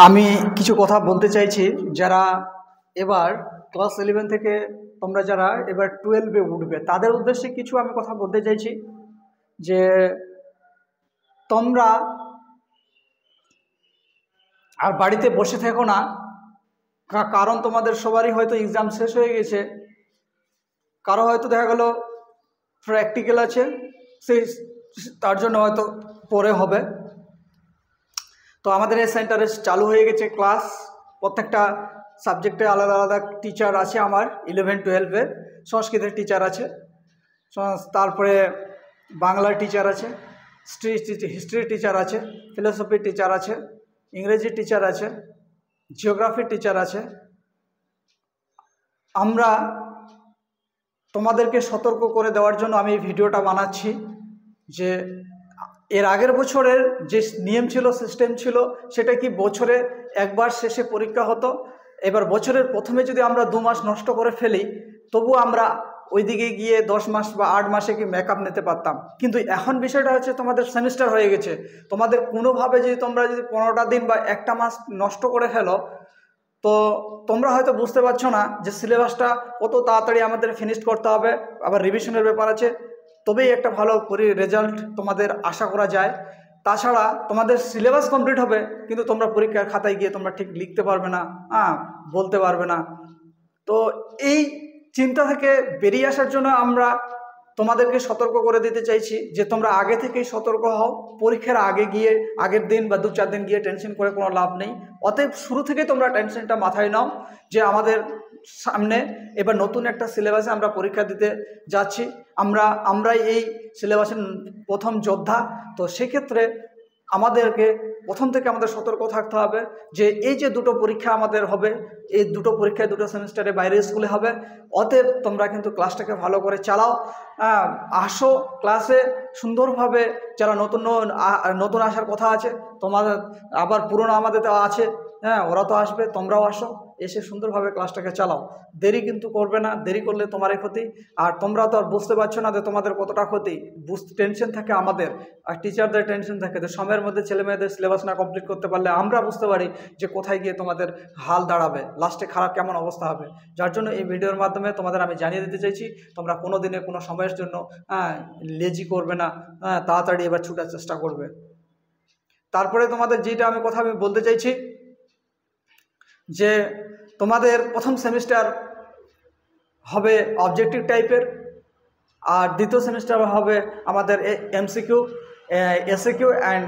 আমি কিছু কথা বলতে চাইছি, যারা এবার ক্লাস 11 থেকে তোমরা যারা এবার 12-এ উঠবে তাদের উদ্দেশ্যে কিছু আমি কথা বলতে চাইছি যে তোমরা আর বাড়িতে বসে থেকো না। কারণ তোমাদের সবারই হয়তো এক্সাম শেষ হয়ে গেছে, কারো হয়তো দেখা গেল প্র্যাকটিক্যাল আছে, সেই তার জন্য হয়তো পরে হবে। তো আমাদের এই সেন্টারে চালু হয়ে গেছে ক্লাস, প্রত্যেকটা সাবজেক্টে আলাদা আলাদা টিচার আছে। আমার 11-12-এর সংস্কৃতের টিচার আছে, তারপরে বাংলার টিচার আছে, হিস্ট্রির টিচার আছে, ফিলোসফির টিচার আছে, ইংরেজির টিচার আছে, জিওগ্রাফির টিচার আছে। আমরা তোমাদেরকে সতর্ক করে দেওয়ার জন্য আমি এই ভিডিওটা বানাচ্ছি যে এর আগের বছরের যে নিয়ম ছিল, সিস্টেম ছিল, সেটা কি বছরে একবার শেষে পরীক্ষা হতো। এবার বছরের প্রথমে যদি আমরা 2 মাস নষ্ট করে ফেলি, তবু আমরা ওইদিকে গিয়ে 10 মাস বা 8 মাসে কি মেকআপ নিতে পারতাম। কিন্তু এখন বিষয়টা হচ্ছে তোমাদের সেমিস্টার হয়ে গেছে, তোমাদের কোনোভাবে যদি তোমরা যদি 15টা দিন বা একটা মাস নষ্ট করে ফেলো, তো তোমরা হয়তো বুঝতে পারছো না যে সিলেবাসটা কত তাড়াতাড়ি আমাদের ফিনিশ করতে হবে, আবার রিভিশনের ব্যাপার আছে, তবেই একটা ভালো রেজাল্ট তোমাদের আশা করা যায়। তাছাড়া তোমাদের সিলেবাস কমপ্লিট হবে, কিন্তু তোমরা পরীক্ষার খাতায় গিয়ে তোমরা ঠিক লিখতে পারবে না, বলতে পারবে না। তো এই চিন্তা থেকে বেরিয়ে আসার জন্য আমরা তোমাদেরকে সতর্ক করে দিতে চাইছি যে তোমরা আগে থেকেই সতর্ক হও। পরীক্ষার আগে গিয়ে আগের দিন বা 2-4 দিন গিয়ে টেনশন করে কোনো লাভ নেই। অতএব শুরু থেকেই তোমরা টেনশনটা মাথায় নাও যে আমাদের সামনে এবার নতুন একটা সিলেবাসে আমরা পরীক্ষা দিতে যাচ্ছি, আমরাই এই সিলেবাসের প্রথম যোদ্ধা। তো সেক্ষেত্রে আমাদেরকে প্রথম থেকে আমাদের সতর্ক থাকতে হবে যে এই যে 2টো পরীক্ষা আমাদের হবে, এই 2টো পরীক্ষায় 2টো সেমিস্টারে বাইরে স্কুলে হবে। অতএব তোমরা কিন্তু ক্লাসটাকে ভালো করে চালাও, আসো ক্লাসে সুন্দরভাবে। যারা নতুন আসার কথা আছে, তোমাদের আবার পুরনো আমাদের তো আছে, ওরা তো আসবে, তোমরাও আসো, এসে সুন্দরভাবে ক্লাসটাকে চালাও। দেরি কিন্তু করবে না, দেরি করলে তোমারই ক্ষতি। আর তোমরা তো আর বুঝতে পারছো না যে তোমাদের কতটা ক্ষতি। টেনশন থাকে আমাদের, আর টিচারদের টেনশন থাকে যে সময়ের মধ্যে ছেলে মেয়েদের সিলেবাস না কমপ্লিট করতে পারলে আমরা বুঝতে পারি যে কোথায় গিয়ে তোমাদের হাল দাঁড়াবে, লাস্টে খারাপ কেমন অবস্থা হবে। যার জন্য এই ভিডিওর মাধ্যমে তোমাদের আমি জানিয়ে দিতে চাইছি, তোমরা কোনো দিনে কোনো সময়ের জন্য লেজি করবে না, তাড়াতাড়ি এবার ছুটার চেষ্টা করবে। তারপরে তোমাদের যেটা আমি বলতে চাইছি যে তোমাদের প্রথম সেমিস্টার হবে অবজেক্টিভ টাইপের, আর দ্বিতীয় সেমিস্টার হবে আমাদের এমসিকিউ, এসএকিউ অ্যান্ড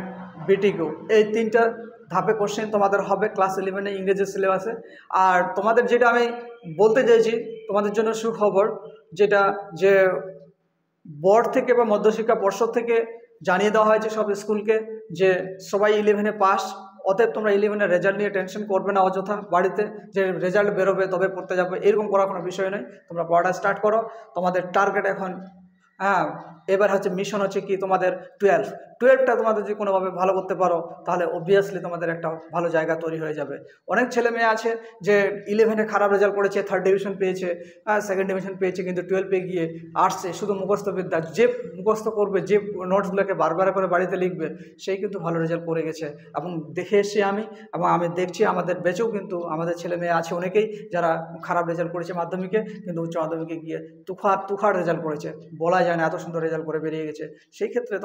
বিটিকিউ। এই 3টা ধাপে কোশ্চেন তোমাদের হবে ক্লাস 11-এ ইংরেজি সিলেবাসে। আর তোমাদের যেটা আমি বলতে চাইছি, তোমাদের জন্য সুখবর, যেটা যে বোর্ড থেকে বা মধ্যশিক্ষা পর্ষদ থেকে জানিয়ে দেওয়া হয়েছে সব স্কুলকে যে সবাই 11-এ পাস। অতএব তোমরা 11-এর রেজাল্ট নিয়ে টেনশন করবে না অযথা বাড়িতে, যে রেজাল্ট বেরোবে তবে পড়তে যাবে, এরকম করার কোনো বিষয় নেই। তোমরা পড়াটা স্টার্ট করো। তোমাদের টার্গেট এখন এবার হচ্ছে মিশন হচ্ছে কি তোমাদের 12টা তোমাদের যদি কোনোভাবে ভালো করতে পারো, তাহলে অবভিয়াসলি তোমাদের একটা ভালো জায়গা তৈরি হয়ে যাবে। অনেক ছেলে মেয়ে আছে যে 11-এ খারাপ রেজাল্ট করেছে, 3rd ডিভিশন পেয়েছে, 2nd ডিভিশন পেয়েছে, কিন্তু 12-এ গিয়ে আসছে শুধু মুখস্থ বিদ্যা, যে মুখস্থ করবে, যে নোটসগুলোকে বারবার করে বাড়িতে লিখবে, সেই কিন্তু ভালো রেজাল্ট করে গেছে। এবং দেখে এসেছি এবং আমি দেখছি আমাদের বেঁচেও কিন্তু আমাদের ছেলে মেয়ে আছে অনেকেই যারা খারাপ রেজাল্ট করেছে মাধ্যমিকে, কিন্তু উচ্চ মাধ্যমিকে গিয়ে তুখার রেজাল্ট করেছে, বলা যায় না এত সুন্দর রেজাল্ট করে বেরিয়ে গেছে। সেই ক্ষেত্রে